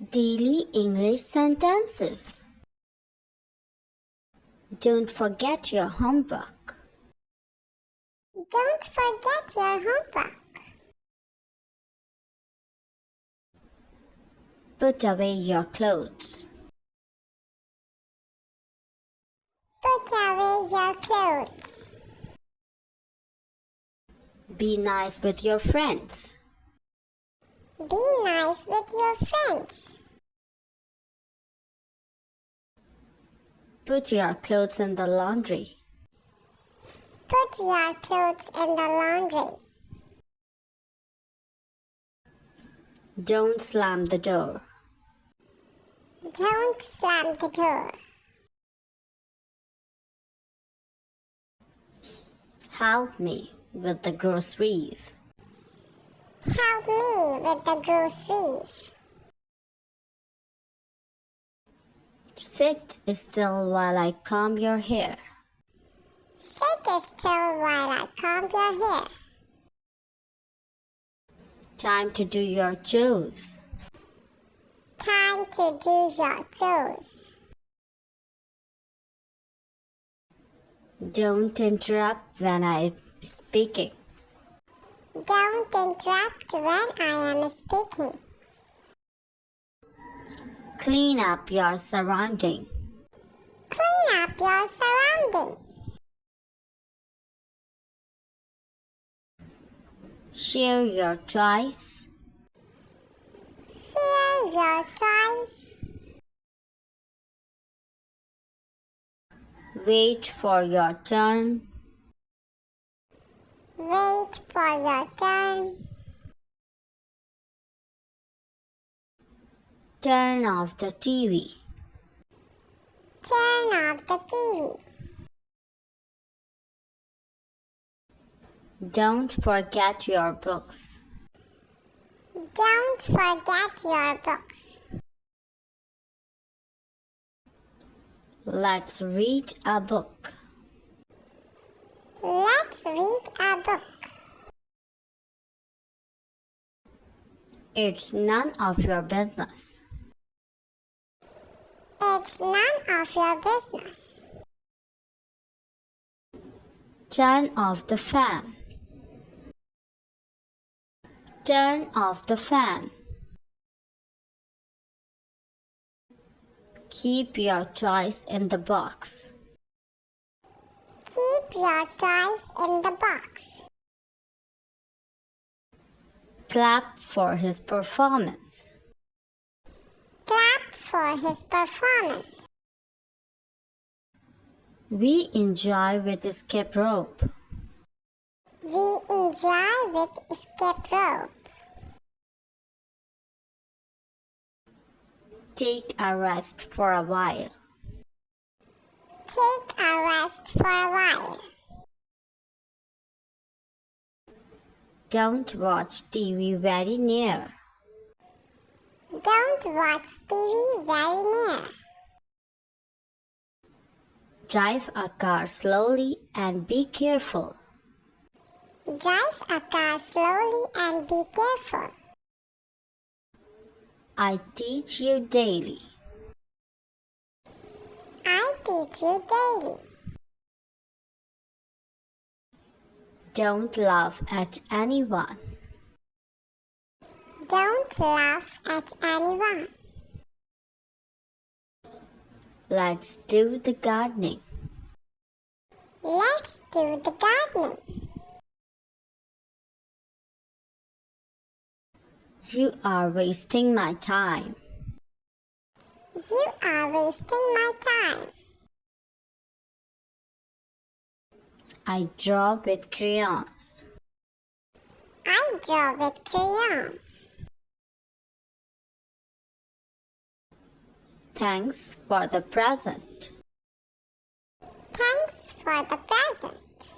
Daily English sentences. Don't forget your homework. Don't forget your homework. Put away your clothes. Put away your clothes. Be nice with your friends. Be nice with your friends. Put your clothes in the laundry. Put your clothes in the laundry. Don't slam the door. Don't slam the door. Help me with the groceries. Help me with the groceries. Sit still while I comb your hair. Sit still while I comb your hair. Time to do your chores. Time to do your chores. Don't interrupt when I'm speaking. Don't interrupt when I am speaking. Clean up your surrounding. Clean up your surroundings. Share your toys. Share your toys. Wait for your turn. Wait for your turn. Turn off the TV. Turn off the TV. Don't forget your books. Don't forget your books. Let's read a book. Let's read a book. It's none of your business. It's none of your business. Turn off the fan. Turn off the fan. Keep your toys in the box. Keep your toys in the box. Clap for his performance. Clap for his performance. We enjoy with skip rope. We enjoy with skip rope. Take a rest for a while. Take a rest for a while. Don't watch TV very near. Don't watch TV very near. Drive a car slowly and be careful. Drive a car slowly and be careful. I teach you daily. I teach you daily. Don't laugh at anyone. Don't laugh at anyone. Let's do the gardening. Let's do the gardening. You are wasting my time. You are wasting my time. I draw with crayons. I draw with crayons. Thanks for the present. Thanks for the present.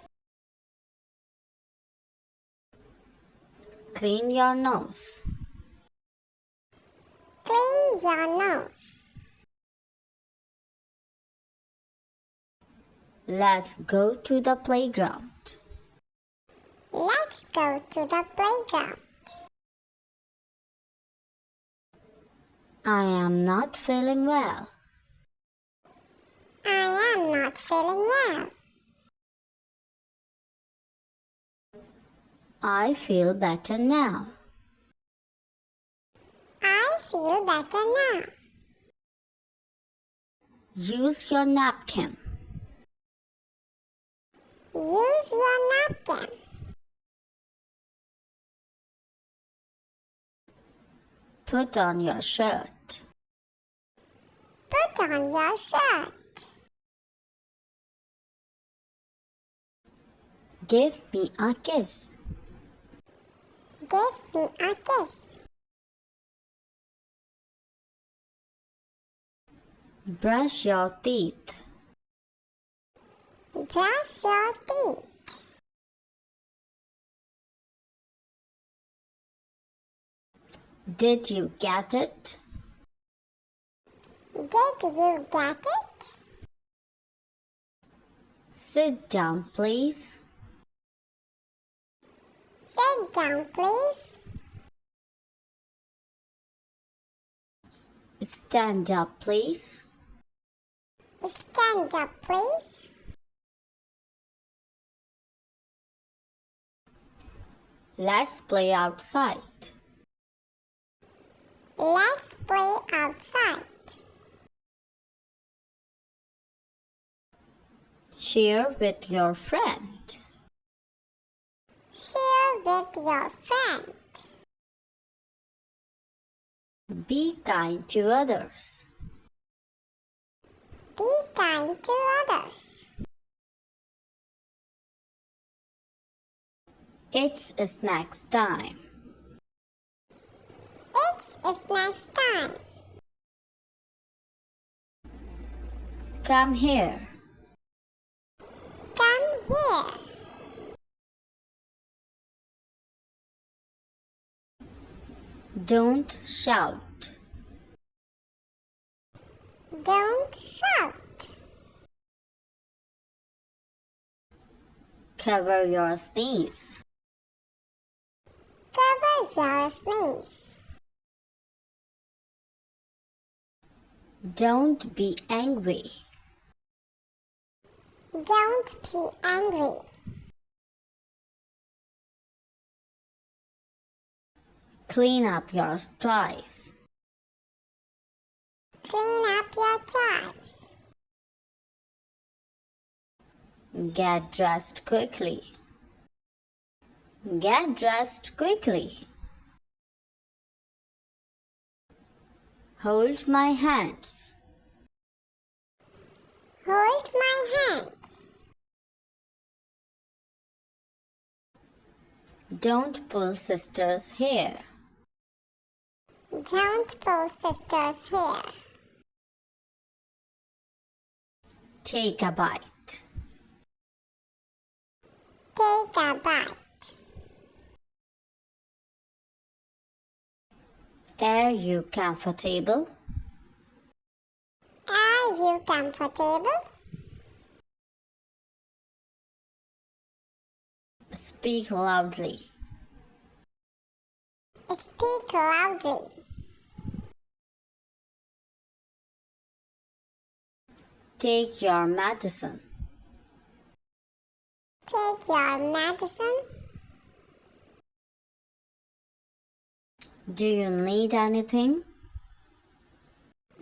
Clean your nose. Clean your nose. Let's go to the playground. Let's go to the playground. I am not feeling well. I am not feeling well. I feel better now. I feel better now. Use your napkin. Use your napkin. Put on your shirt. Put on your shirt. Give me a kiss. Give me a kiss. Brush your teeth. Brush your teeth. Did you get it? Did you get it? Sit down, please. Sit down, please. Stand up, please. Stand up, please. Let's play outside. Let's play outside. Share with your friend. Share with your friend. Be kind to others. Be kind to others. It's snacks time. It's snacks time. Come here. Come here. Don't shout. Don't shout. Cover your sneeze. Cover your sneeze. Don't be angry. Don't be angry. Clean up your toys. Clean up your toys. Get dressed quickly. Get dressed quickly. Hold my hands. Hold my hands. Don't pull sister's hair. Don't pull sister's hair. Take a bite. Take a bite. Are you comfortable? Are you comfortable? Speak loudly. Speak loudly. Take your medicine. Take your medicine. Do you need anything?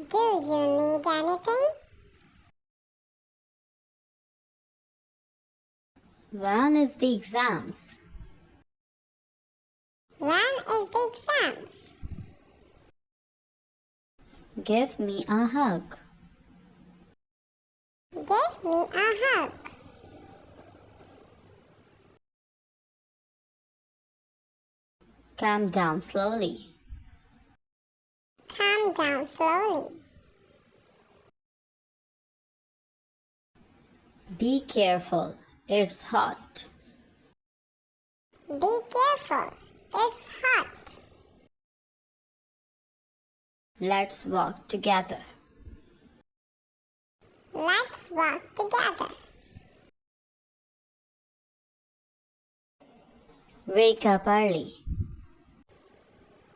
Do you need anything? When is the exams? When is the exams? Give me a hug. Give me a hug. Calm down slowly. Calm down slowly. Be careful. It's hot. Be careful. It's hot. Let's walk together. Let's walk together. Wake up early.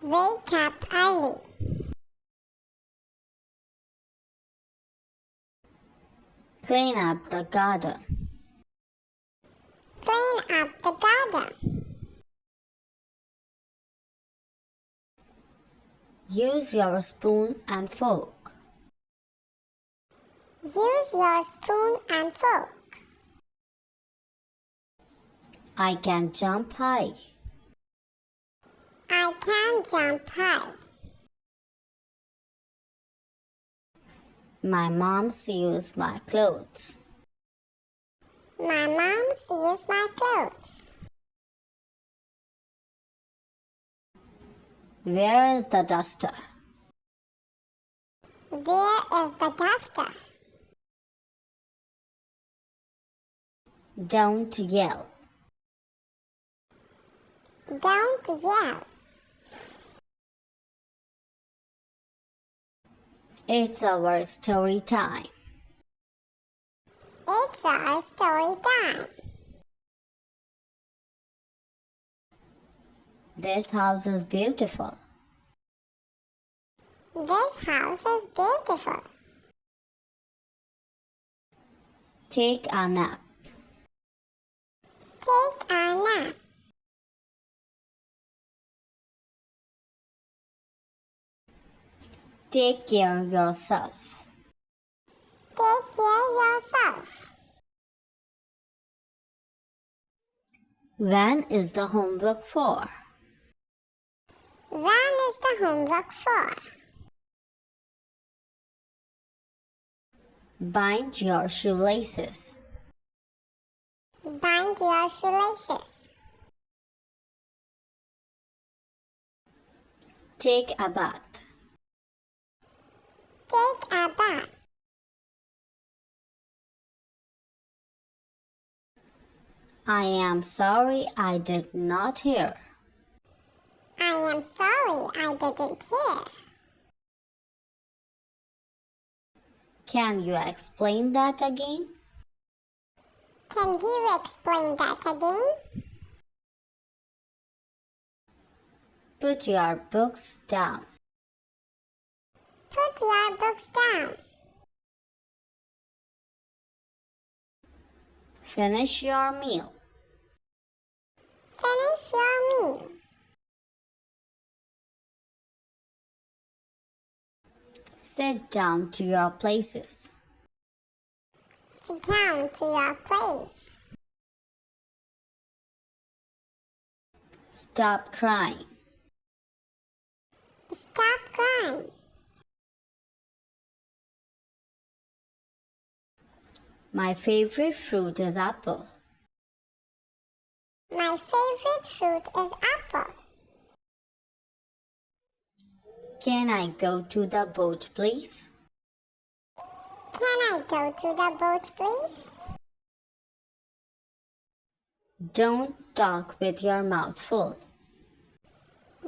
Wake up early. Clean up the garden. Clean up the garden. Use your spoon and fork. Use your spoon and fork. I can jump high. I can jump high. My mom sews my clothes. My mom sews my clothes. Where is the duster? Where is the duster? Don't yell. Don't yell. It's our story time. It's our story time. This house is beautiful. This house is beautiful. Take a nap. Take a nap. Take care of yourself. Take care of yourself. When is the homework for? When is the homework for? Bind your shoelaces. Bind your shoelaces. Take a bath. Take a bath. I am sorry I did not hear. I am sorry I didn't hear. Can you explain that again? Can you explain that again? Put your books down. Put your books down. Finish your meal. Finish your meal. Sit down to your places. Sit down to your place. Stop crying. Stop crying. My favorite fruit is apple. My favorite fruit is apple. Can I go to the boat, please? Can I go to the boat, please? Don't talk with your mouth full.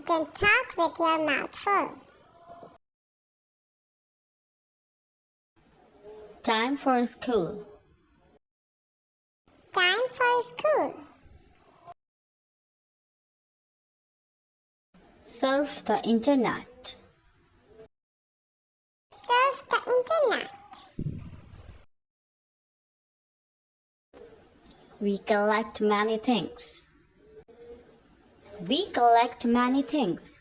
Don't talk with your mouth full. Time for school. Time for school. Surf the internet. Surf the internet. We collect many things. We collect many things.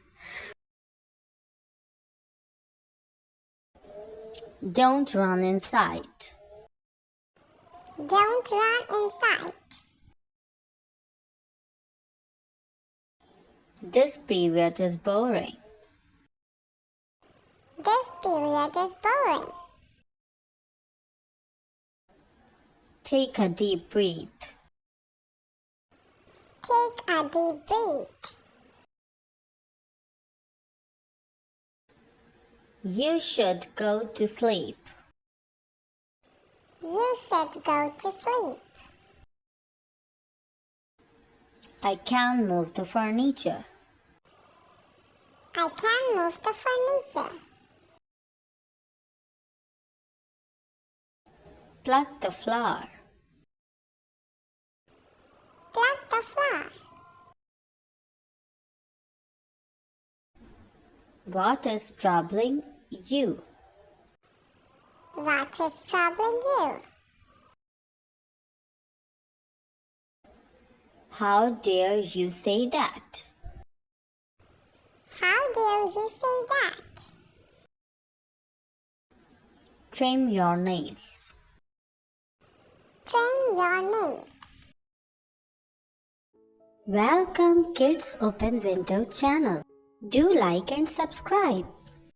Don't run inside. Don't run inside. This period is boring. This period is boring. Take a deep breath. Take a deep breath. You should go to sleep. You should go to sleep. I can move the furniture. I can move the furniture. Pluck the flower. Pluck the flower. What is troubling you? What is troubling you? How dare you say that? How dare you say that? Trim your nails. Trim your nails. Welcome Kids Open Window channel. Do like and subscribe.